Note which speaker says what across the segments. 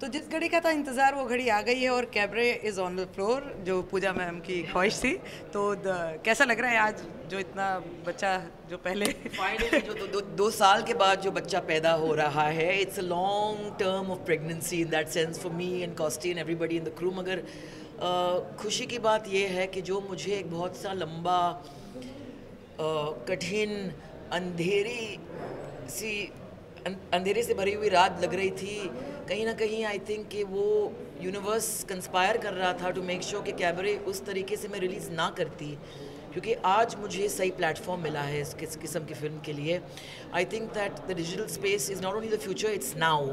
Speaker 1: तो जिस घड़ी का था इंतज़ार वो घड़ी आ गई है और cabaret is on the floor, जो पूजा मैम की ख्वाहिश थी। तो कैसा लग रहा है आज जो इतना बच्चा जो पहले
Speaker 2: फाइनली जो दो साल के बाद जो बच्चा पैदा हो रहा है, it's a long term of pregnancy in that sense for me and कॉस्टी and everybody in the crew. मगर खुशी की बात यह है कि जो मुझे एक बहुत सा लंबा कठिन अंधेरी सी अंधेरे से भरी हुई रात लग रही थी, कहीं ना कहीं आई थिंक कि वो यूनिवर्स कंस्पायर कर रहा था टू मेक श्योर कि कैबरे उस तरीके से मैं रिलीज़ ना करती, क्योंकि आज मुझे सही प्लेटफॉर्म मिला है इस किस्म की फ़िल्म के लिए। I think that the digital space is not only the future, it's now.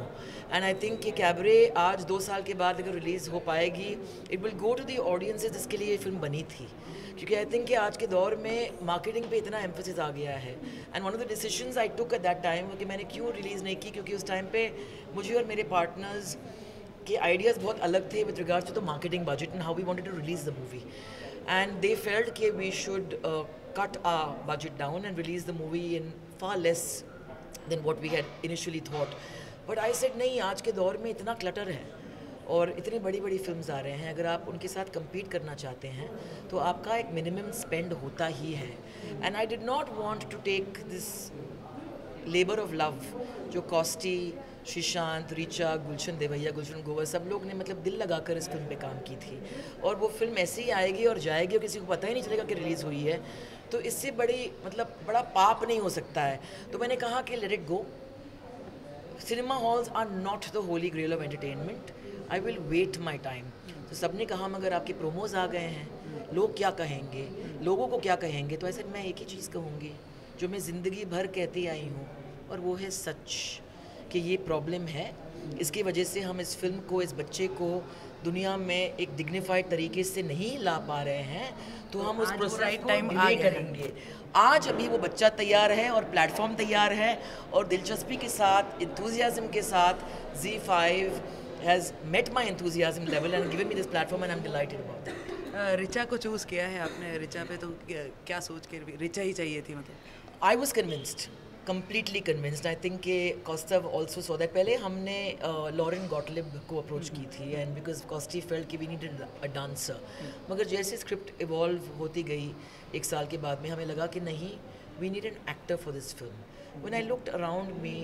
Speaker 2: And I think कि कैबरे आज 2 साल के बाद अगर रिलीज़ हो पाएगी, it will go to the audiences जिसके लिए ये फिल्म बनी थी। क्योंकि आई थिंक कि आज के दौर में मार्केटिंग पे इतना एम्फोसिस आ गया है। And one of the decisions I took at that time कि मैंने क्यों रिलीज़ नहीं की, क्योंकि उस टाइम पे मुझे और मेरे पार्टनर्स के आइडियाज़ बहुत अलग थे with regards to the marketing budget and how we wanted to release the movie. And they felt that we should cut our budget down and release the movie in far less than what we had initially thought. But I said नहीं, आज के दौर में इतना clutter है और इतनी बड़ी बड़ी फिल्म्स आ रहे हैं, अगर आप उनके साथ compete करना चाहते हैं तो आपका एक मिनिमम स्पेंड होता ही है। And I did not want to take this labour of love जो कॉस्टी, श्रीशांत, रीचा, गुलशन देवैया, गुलशन गोवर, सब लोग ने मतलब दिल लगाकर इस फिल्म पे काम की थी, और वो फिल्म ऐसे ही आएगी और जाएगी और किसी को पता ही नहीं चलेगा कि रिलीज़ हुई है। तो इससे बड़ा पाप नहीं हो सकता है। तो मैंने कहा कि let it go. Cinema halls are not the holy grail of entertainment, I will wait my time. तो सब ने कहा मगर आपके प्रोमोज आ गए हैं, लोग क्या कहेंगे, लोगों को क्या कहेंगे। तो ऐसे मैं एक ही चीज़ कहूँगी जो मैं ज़िंदगी भर कहती आई हूँ, और वो है सच, कि ये प्रॉब्लम है। इसकी वजह से हम इस फिल्म को, इस बच्चे को दुनिया में एक डिग्निफाइड तरीके से नहीं ला पा रहे हैं, तो हम उस प्रोसेस को डिले करेंगे। आज अभी वो बच्चा तैयार है और प्लेटफॉर्म तैयार है, और दिलचस्पी के साथ, इंथुजियाज्म के साथ ZEE5 has met my enthusiasm level and given me this platform and I am delighted about that.
Speaker 1: Richa को चूज़ किया है आपने, रिचा पे तो क्या सोच के रिचा ही चाहिए थी मतलब?
Speaker 2: I was convinced, completely convinced. I think कि Kostov also saw that. पहले हमने लॉरेन गॉटलिब को अप्रोच की थी, एंड बिकॉज कॉस्टी फेल्ट कि वी नीडेड अ डांसर। मगर जैसे स्क्रिप्ट इवॉल्व होती गई 1 साल के बाद में, हमें लगा कि नहीं, we need an actor for this film. When I looked around me,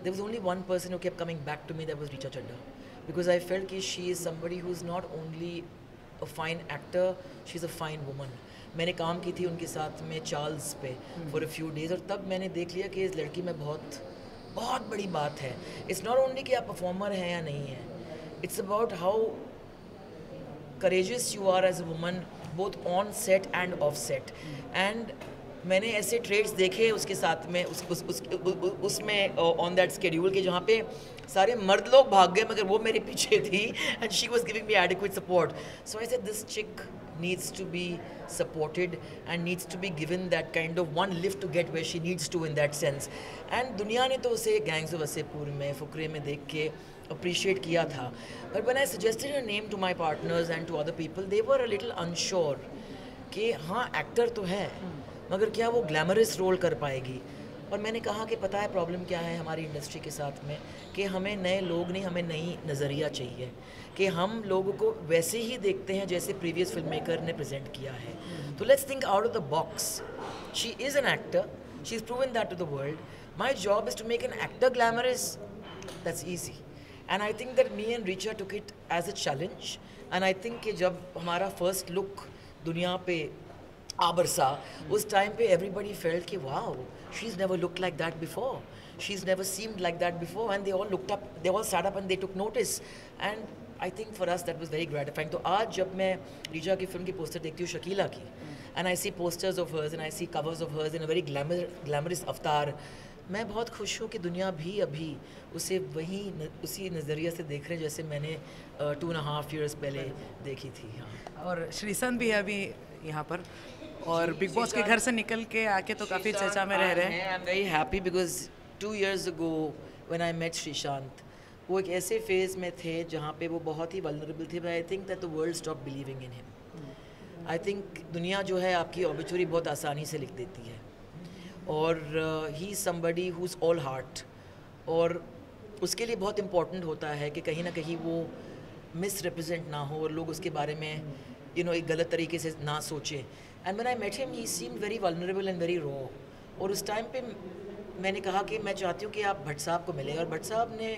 Speaker 2: there was only one person who kept coming back to me, that was Richa Chadha, because I felt कि she is somebody who is not only a fine actor, she is a fine woman. मैंने काम की थी उनके साथ में Charles पे for a few days, और तब मैंने देख लिया कि इस लड़की में बहुत बहुत बड़ी बात है। इट्स नॉट ओनली कि आप परफॉर्मर हैं या नहीं हैं, it's about how courageous you are as a woman, both on set and off set. And मैंने ऐसे ट्रेड्स देखे उसके साथ में, उसमें ऑन दैट स्केड्यूल के, जहाँ पे सारे मर्द लोग भाग गए मगर वो मेरे पीछे थी, and she was giving me adequate support. So I said this चिक needs to be supported and needs to be given that kind of one lift to get where she needs to in that sense. And दुनिया ने तो उसे gangs of Wasseypur में, फुकरे में देख के appreciate किया था, but when I suggested her name to my partners and to other people, they were a little unsure कि हाँ एक्टर तो है मगर क्या वो ग्लैमरस रोल कर पाएगी। और मैंने कहा कि पता है प्रॉब्लम क्या है हमारी इंडस्ट्री के साथ में, कि हमें नए लोग नहीं, हमें नई नज़रिया चाहिए, कि हम लोगों को वैसे ही देखते हैं जैसे प्रीवियस फिल्म मेकर ने प्रेजेंट किया है। तो let's think out of the box. She is an actor, she is proven that to the world. My job is to make an actor glamorous, that's easy. And I think that me and Richa took it as a challenge. And I think कि जब हमारा first look दुनिया पे आबरसा, उस time पे everybody felt कि wow, she is never looked like that before, she is never seemed like that before, and they all looked up, they all start up and they took notice. And I think for us that was very gratifying. तो आज जब मैं रीचा की film की poster देखती हूँ, शकीला की, and I see posters of hers and I see covers of hers in a very glamorous avatar, मैं बहुत खुश हूँ कि दुनिया भी अभी उसे उसी नज़रिए से देख रहे जैसे मैंने 2.5 years पहले देखी थी। हाँ,
Speaker 1: और श्रीसंत भी है अभी यहाँ पर, और बिग बॉस के घर से निकल के आके तो काफ़ी चर्चा में रह रहे हैं।
Speaker 2: I am very happy because 2 years ago when I met Sreesanth, वो एक ऐसे फेज़ में थे जहाँ पे वो बहुत ही वल्नरेबल थे, but I think that the world stop believing in him. I think दुनिया जो है आपकी ऑबिचुरी बहुत आसानी से लिख देती है, और he is somebody who is all heart, और उसके लिए बहुत इम्पोर्टेंट होता है कि कहीं ना कहीं वो मिस रिप्रेजेंट ना हो और लोग उसके बारे में एक गलत तरीके से ना सोचें. And when I met him he seemed very vulnerable and very raw. और उस टाइम पे मैंने कहा कि मैं चाहती हूँ कि आप भट्ट साहब को मिले, और भट्ट साहब ने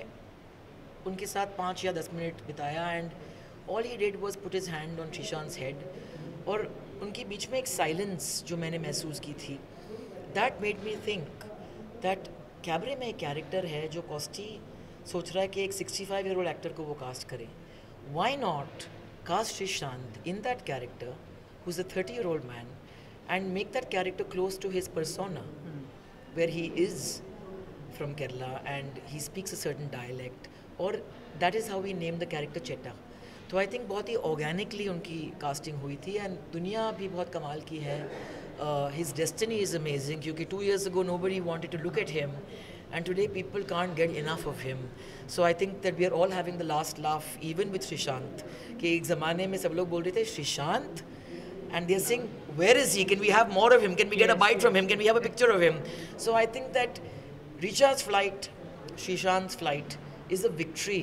Speaker 2: उनके साथ 5 या 10 मिनट बिताया. And all he did was put his hand on शीशांत्स हेड. और उनके बीच में एक साइलेंस जो मैंने महसूस की थी, that made me think that cabaret में एक कैरेक्टर है जो कॉस्टी सोच रहा है कि एक 65-year-old एक्टर को वो कास्ट करे. Why not cast Sreesanth in that character who is a 30-year-old man and make that character close to his persona, where he is from Kerala and he speaks a certain dialect, और that is how we named the character Chetta. तो I think बहुत ही organically उनकी casting हुई थी. And दुनिया भी बहुत कमाल की है. हिज डेस्टिनी इज़ अमेजिंग, क्योंकि 2 years ago nobody wanted to look at him and today people can't get enough of him. So I think that we are all having the last laugh even with Shrishant, कि एक ज़माने में सब लोग बोल रहे थे Shrishant, and they're saying where is he, can we have more of him, can we get a bite from him, can we have a picture of him. So I think that Richa's flight, Shrishant's flight is a victory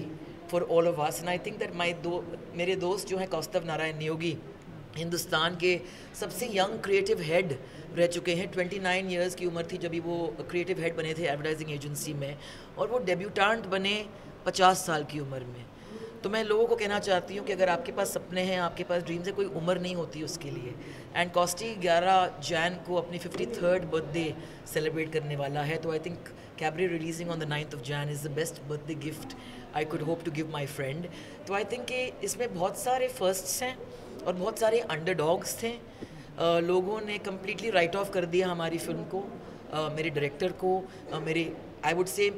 Speaker 2: for all of us. And I think that मेरे दोस्त जो हैं कौस्तव नारायण नियोगी हिंदुस्तान के सबसे young creative head रह चुके हैं. 29 years की उम्र थी जब वो क्रिएटिव हेड बने थे एडवर्टाइजिंग एजेंसी में, और वो डेब्यूटांट बने 50 साल की उम्र में. तो मैं लोगों को कहना चाहती हूँ कि अगर आपके पास सपने हैं, आपके पास ड्रीम्स है, कोई उम्र नहीं होती उसके लिए. एंड कॉस्टी 11 Jan को अपनी 53rd बर्थडे सेलिब्रेट करने वाला है. तो I think Cabaret releasing on the 9th of Jan is the best birthday gift I could hope to give my friend. तो आई थिंक कि इसमें बहुत सारे फर्स्ट्स हैं और बहुत सारे अंडरडॉग्स थे. लोगों ने कम्प्लीटली राइट ऑफ कर दिया हमारी फिल्म को, मेरे डायरेक्टर को, मेरे आई वुड से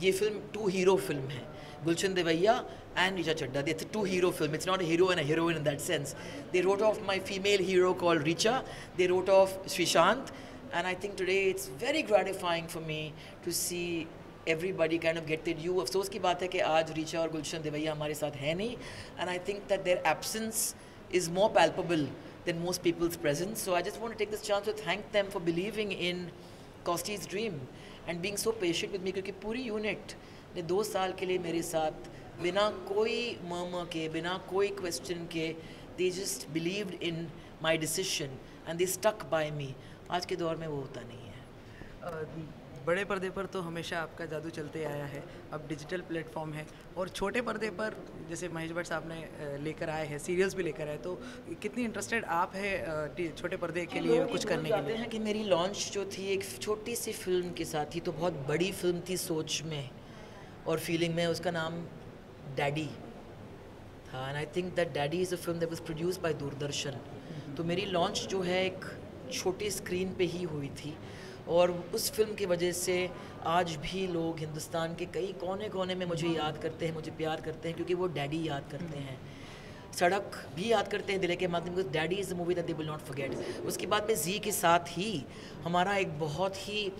Speaker 2: ये फिल्म 2 hero फिल्म है. Gulshan Devaiya and Richa Chadda. It's a 2 hero film. It's not a hero and a heroine in that sense. They wrote off my female hero called Richa. They wrote off Shrishant. And I think today it's very gratifying for me to see everybody kind of get their due. अफसोस की बात है कि आज Richa और Gulshan Devaiya हमारे साथ है नहीं. And I think that their absence is more palpable than most people's presence. So I just want to take this chance to thank them for believing in Kosty's dream and being so patient with me. क्योंकि पूरी unit ने 2 साल के लिए मेरे साथ बिना कोई मर्मर के, बिना कोई क्वेश्चन के, they just believed in my decision and they stuck by me. आज के दौर में वो होता नहीं है.
Speaker 1: बड़े पर्दे पर तो हमेशा आपका जादू चलते आया है, अब डिजिटल प्लेटफॉर्म है, और छोटे पर्दे पर जैसे महेश भट्ट साहब ने लेकर आए हैं, सीरियल्स भी लेकर आए, तो कितनी इंटरेस्टेड आप है छोटे पर्दे के लिए कुछ करने के लिए?
Speaker 2: हैं कि मेरी लॉन्च जो थी एक छोटी सी फिल्म के साथ थी, तो बहुत बड़ी फिल्म थी सोच में और फीलिंग में. उसका नाम डैडी था. And I think that daddy is a film that was produced by Doordarshan. तो मेरी लॉन्च जो है एक छोटी स्क्रीन पे ही हुई थी, और उस फिल्म की वजह से आज भी लोग हिंदुस्तान के कई कोने कोने में मुझे याद करते हैं, मुझे प्यार करते हैं, क्योंकि वो डैडी याद करते हैं. सड़क भी याद करते हैं दिल के माध्यम से. Daddy is a movie that they will not forget. उसके बाद में जी के साथ ही हमारा एक बहुत ही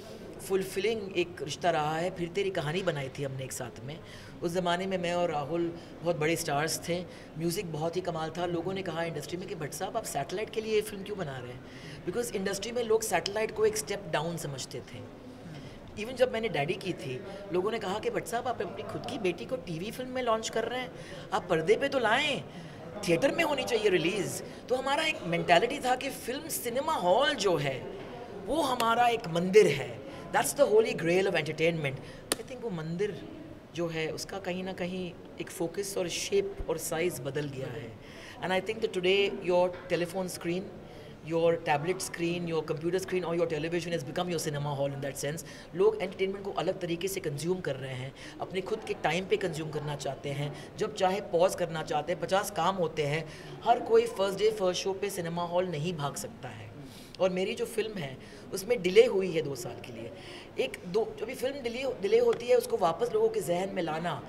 Speaker 2: फुलफिलिंग एक रिश्ता रहा है. फिर तेरी कहानी बनाई थी हमने एक साथ में. उस ज़माने में मैं और राहुल बहुत बड़े स्टार्स थे. म्यूज़िक बहुत ही कमाल था. लोगों ने कहा इंडस्ट्री में कि भट्ट साहब आप सैटेलाइट के लिए ये फिल्म क्यों बना रहे हैं, बिकॉज इंडस्ट्री में लोग सैटेलाइट को एक स्टेप डाउन समझते थे. इवन जब मैंने डैडी की थी, लोगों ने कहा कि भट्ट साहब आप अपनी खुद की बेटी को टीवी फिल्म में लॉन्च कर रहे हैं, आप पर्दे पे तो लाएं, थिएटर में होनी चाहिए रिलीज़. तो हमारा एक मेंटालिटी था कि फिल्म सिनेमा हॉल जो है वो हमारा एक मंदिर है. That's the holy grail of entertainment. I think वो मंदिर जो है उसका कहीं ना कहीं एक फोकस और शेप और साइज़ बदल गया है. And I think that today your telephone screen, your tablet screen, your computer screen or your television has become your cinema hall in that sense. लोग एंटरटेनमेंट को अलग तरीके से कंज्यूम कर रहे हैं, अपने खुद के टाइम पे कंज्यूम करना चाहते हैं, जब चाहे पॉज करना चाहते हैं. 50 काम होते हैं, हर कोई फर्स्ट डे फर्स्ट शो पे सिनेमा हॉल नहीं भाग सकता है. और मेरी जो फिल्म है उसमें डिले हुई है 2 साल के लिए. जब भी फिल्म डिले होती है उसको वापस लोगों के जहन में लाना,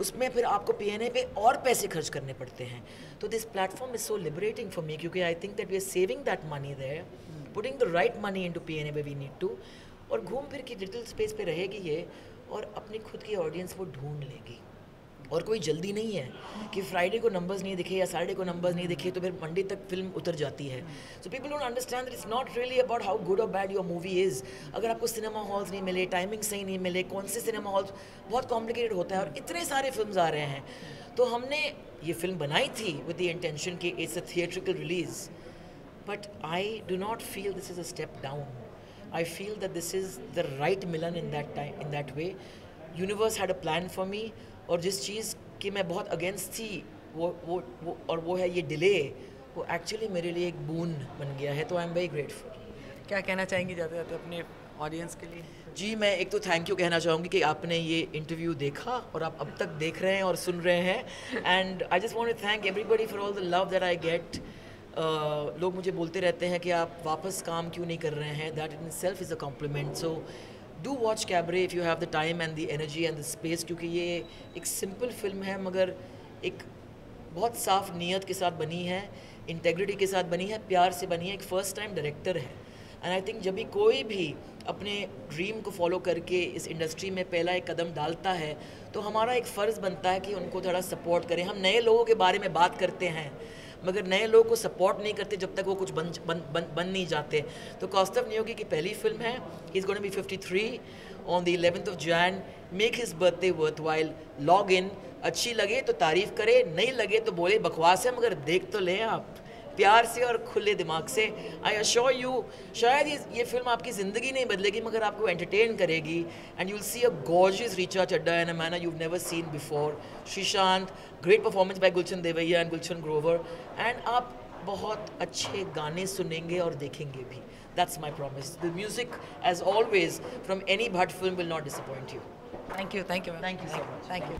Speaker 2: उसमें फिर आपको पीएनए पे और पैसे खर्च करने पड़ते हैं. तो this platform is so liberating for me, क्योंकि I think that we are saving that money there, putting the right money into PNA way we need to. और घूम फिर के डिजिटल स्पेस पे रहेगी ये, और अपनी खुद की ऑडियंस वो ढूंढ लेगी. और कोई जल्दी नहीं है कि फ्राइडे को नंबर्स नहीं दिखे या सैटरडे को नंबर्स नहीं दिखे तो फिर मंडे तक फिल्म उतर जाती है. So people don't understand that it's not really about how good और बैड योर मूवी इज़. अगर आपको सिनेमा हॉल्स नहीं मिले, टाइमिंग सही नहीं मिले, कौन से सिनेमा हॉल्स, बहुत कॉम्प्लिकेटेड होता है और इतने सारे फिल्म आ रहे हैं. तो हमने ये फिल्म बनाई थी विद द इंटेंशन कि it's a theatrical release, but I do not feel this is a step down. I feel that this is the right Milan in that time, in that way. Universe had a plan for me, और जिस चीज़ कि मैं बहुत against थी वो है ये delay, वो एक्चुअली मेरे लिए एक बून बन गया है. तो आई एम वेरी ग्रेटफुल.
Speaker 1: क्या कहना चाहेंगे जाते जाते अपने ऑडियंस के लिए?
Speaker 2: जी, मैं एक तो थैंक यू कहना चाहूँगी कि आपने ये इंटरव्यू देखा और आप अब तक देख रहे हैं और सुन रहे हैं. And I just want to thank everybody for all the love that I get. लोग मुझे बोलते रहते हैं कि आप वापस काम क्यों नहीं कर रहे हैं. That in self is a compliment. So do watch cabaret if you have the time and the energy and the space, क्योंकि ये एक सिंपल फिल्म है मगर एक बहुत साफ नीयत के साथ बनी है, इंटेग्रिटी के साथ बनी है, प्यार से बनी है. एक फ़र्स्ट टाइम डायरेक्टर है. एंड आई थिंक जब भी कोई भी अपने ड्रीम को फॉलो करके इस इंडस्ट्री में पहला एक कदम डालता है तो हमारा एक फ़र्ज़ बनता है कि उनको थोड़ा सपोर्ट करें. हम नए लोगों के बारे में बात करते हैं मगर नए लोगों को सपोर्ट नहीं करते जब तक वो कुछ बन नहीं जाते. तो कौस्तुभ नियोगी की पहली फिल्म है. He is going to be 53 on the 11th of Jan. Make his birthday worthwhile. Log in. अच्छी लगे तो तारीफ़ करे, नहीं लगे तो बोले बकवास है, मगर देख तो लें आप प्यार से और खुले दिमाग से. आई अश्योर यू, शायद ये फिल्म आपकी ज़िंदगी नहीं बदलेगी मगर आपको एंटरटेन करेगी. And you will see a gorgeous Richa Chadha in a manner you have never seen before. Sreesanth, great performance by Gulshan Devaiah and Gulshan Grover. And आप बहुत अच्छे गाने सुनेंगे और देखेंगे भी. That's my promise. The music, as always, from any Bhatt film will not disappoint you.
Speaker 1: Thank you.
Speaker 2: Thank you so much.
Speaker 1: Thank you.